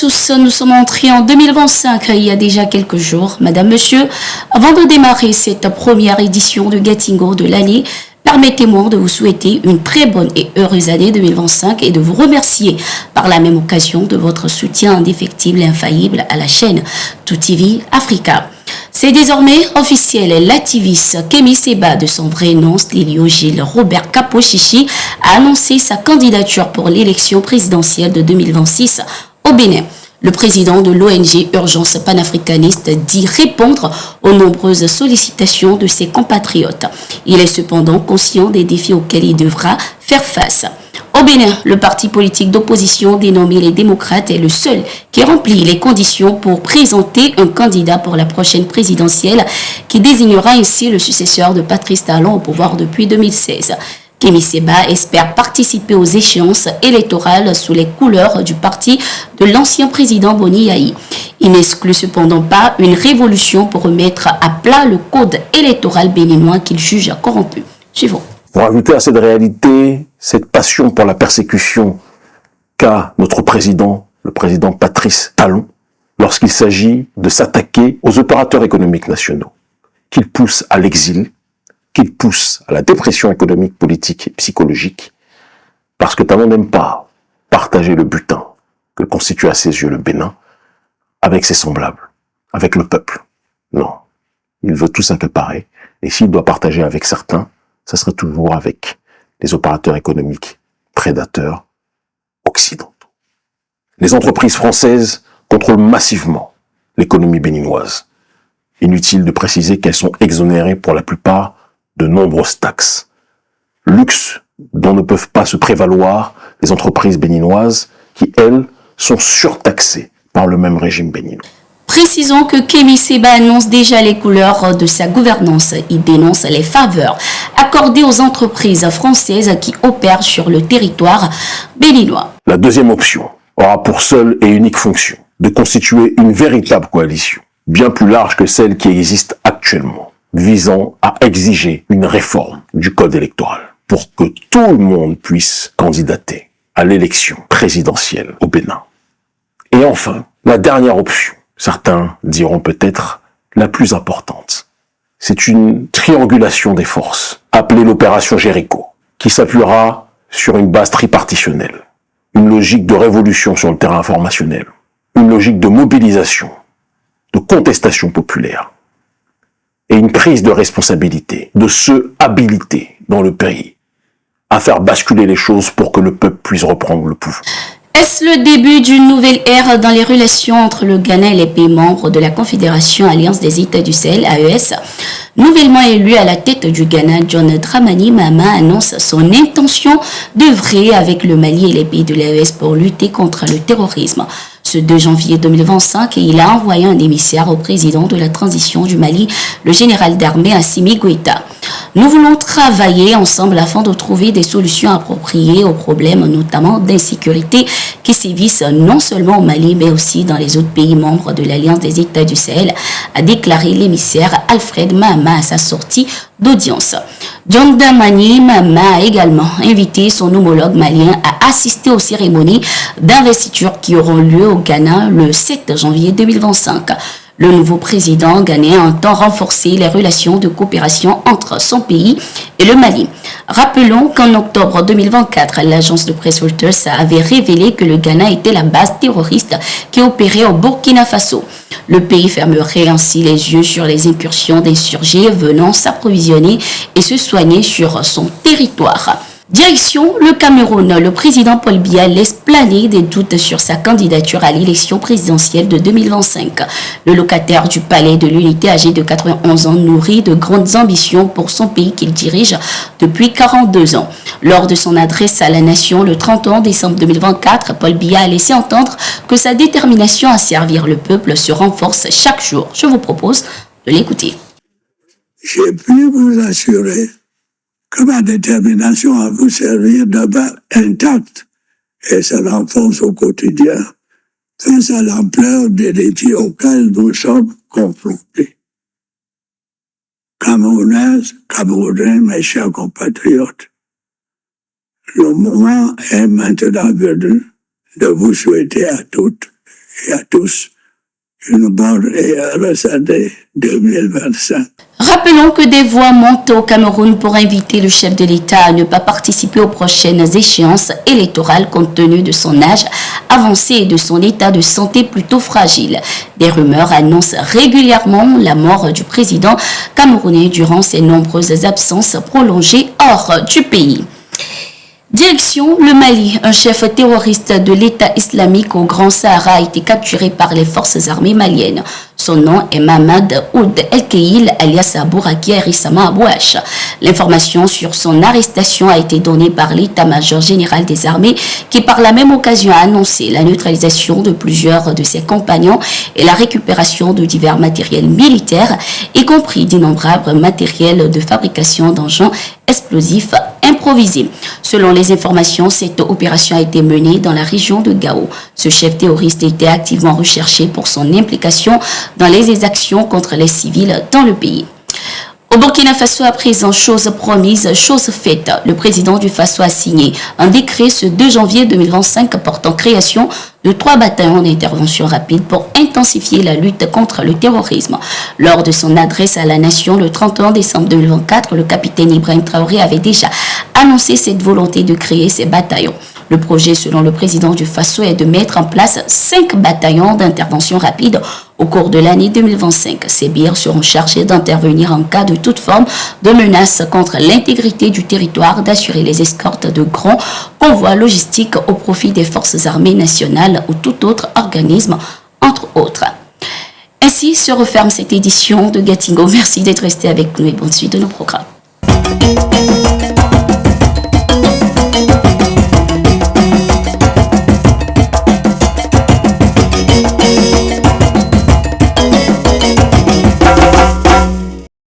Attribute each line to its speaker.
Speaker 1: tous, nous sommes entrés en 2025 il y a déjà quelques jours. Madame, Monsieur, avant de démarrer cette première édition de Gatingo de l'année, permettez-moi de vous souhaiter une très bonne et heureuse année 2025 et de vous remercier par la même occasion de votre soutien indéfectible et infaillible à la chaîne TOUTV Africa. C'est désormais officiel, l'activiste Kémy Séba, de son vrai nom Slilio Gilles Robert Kapochichi, a annoncé sa candidature pour l'élection présidentielle de 2026 au Bénin. Le président de l'ONG Urgence panafricaniste dit répondre aux nombreuses sollicitations de ses compatriotes. Il est cependant conscient des défis auxquels il devra faire face. Au Bénin, le parti politique d'opposition dénommé les démocrates est le seul qui remplit les conditions pour présenter un candidat pour la prochaine présidentielle qui désignera ainsi le successeur de Patrice Talon au pouvoir depuis 2016. Kémy Séba espère participer aux échéances électorales sous les couleurs du parti de l'ancien président Boni Yayi. Il n'exclut cependant pas une révolution pour remettre à plat le code électoral béninois qu'il juge corrompu. Suivons.
Speaker 2: Pour ajouter à cette réalité, cette passion pour la persécution qu'a notre président, le président Patrice Talon, lorsqu'il s'agit de s'attaquer aux opérateurs économiques nationaux, qu'il pousse à l'exil, qu'il pousse à la dépression économique, politique et psychologique, parce que Talon n'aime pas partager le butin que constitue à ses yeux le Bénin avec ses semblables, avec le peuple. Non, il veut tout s'accaparer, et s'il doit partager avec certains, ça serait toujours avec les opérateurs économiques prédateurs occidentaux. Les entreprises françaises contrôlent massivement l'économie béninoise. Inutile de préciser qu'elles sont exonérées pour la plupart de nombreuses taxes. Luxe dont ne peuvent pas se prévaloir les entreprises béninoises qui, elles, sont surtaxées par le même régime béninois.
Speaker 1: Précisons que Kémy Séba annonce déjà les couleurs de sa gouvernance. Il dénonce les faveurs accordées aux entreprises françaises qui opèrent sur le territoire béninois.
Speaker 2: La deuxième option aura pour seule et unique fonction de constituer une véritable coalition, bien plus large que celle qui existe actuellement, visant à exiger une réforme du code électoral pour que tout le monde puisse candidater à l'élection présidentielle au Bénin. Et enfin, la dernière option, certains diront peut-être la plus importante. C'est une triangulation des forces, appelée l'opération Jéricho, qui s'appuiera sur une base tripartitionnelle, une logique de révolution sur le terrain informationnel, une logique de mobilisation, de contestation populaire, et une prise de responsabilité de ceux habilités dans le pays à faire basculer les choses pour que le peuple puisse reprendre le pouvoir.
Speaker 1: Est-ce le début d'une nouvelle ère dans les relations entre le Ghana et les pays membres de la Confédération Alliance des États du Sahel, AES? Nouvellement élu à la tête du Ghana, John Dramani Mahama annonce son intention d'œuvrer avec le Mali et les pays de l'AES pour lutter contre le terrorisme. Ce 2 janvier 2025, il a envoyé un émissaire au président de la transition du Mali, le général d'armée Assimi Goïta. Nous voulons travailler ensemble afin de trouver des solutions appropriées aux problèmes, notamment d'insécurité, qui sévissent non seulement au Mali, mais aussi dans les autres pays membres de l'Alliance des États du Sahel, a déclaré l'émissaire Alfred Mahama à sa sortie d'audience. John Dramani Mahama a également invité son homologue malien à assister aux cérémonies d'investiture qui auront lieu au Ghana le 7 janvier 2025. Le nouveau président ghanéen entend renforcer les relations de coopération entre son pays et le Mali. Rappelons qu'en octobre 2024, l'agence de presse Reuters avait révélé que le Ghana était la base terroriste qui opérait au Burkina Faso. Le pays fermerait ainsi les yeux sur les incursions d'insurgés venant s'approvisionner et se soigner sur son territoire. Direction le Cameroun, le président Paul Biya laisse planer des doutes sur sa candidature à l'élection présidentielle de 2025. Le locataire du palais de l'unité âgé de 91 ans nourrit de grandes ambitions pour son pays qu'il dirige depuis 42 ans. Lors de son adresse à la nation le 31 décembre 2024, Paul Biya a laissé entendre que sa détermination à servir le peuple se renforce chaque jour. Je vous propose de l'écouter.
Speaker 3: J'ai pu vous assurer que ma détermination à vous servir demeure intacte et se renforce au quotidien face à l'ampleur des défis auxquels nous sommes confrontés. Camerounaises, Camerounais, mes chers compatriotes, le moment est maintenant venu de vous souhaiter à toutes et à tous une bonne et heureuse année 2025.
Speaker 1: Rappelons que des voix montent au Cameroun pour inviter le chef de l'État à ne pas participer aux prochaines échéances électorales compte tenu de son âge avancé et de son état de santé plutôt fragile. Des rumeurs annoncent régulièrement la mort du président camerounais durant ses nombreuses absences prolongées hors du pays. Direction le Mali, un chef terroriste de l'État islamique au Grand Sahara a été capturé par les forces armées maliennes. Son nom est Mamad Oud El-Keil, alias Abouraki Rissama Abouache. L'information sur son arrestation a été donnée par l'état-major général des armées qui par la même occasion a annoncé la neutralisation de plusieurs de ses compagnons et la récupération de divers matériels militaires, y compris d'innombrables matériels de fabrication d'engins explosifs improvisés. Selon les informations, cette opération a été menée dans la région de Gao. Ce chef terroriste était activement recherché pour son implication dans les exactions contre les civils dans le pays. Au Burkina Faso, à présent, chose promise, chose faite. Le président du Faso a signé un décret ce 2 janvier 2025 portant création de 3 bataillons d'intervention rapide pour intensifier la lutte contre le terrorisme. Lors de son adresse à la nation le 31 décembre 2024, le capitaine Ibrahim Traoré avait déjà annoncé cette volonté de créer ces bataillons. Le projet, selon le président du Faso, est de mettre en place 5 bataillons d'intervention rapide au cours de l'année 2025. Ces BIR seront chargés d'intervenir en cas de toute forme de menace contre l'intégrité du territoire, d'assurer les escortes de grands convois logistiques au profit des forces armées nationales ou tout autre organisme, entre autres. Ainsi se referme cette édition de Gatingo. Merci d'être resté avec nous et bonne suite de nos programmes.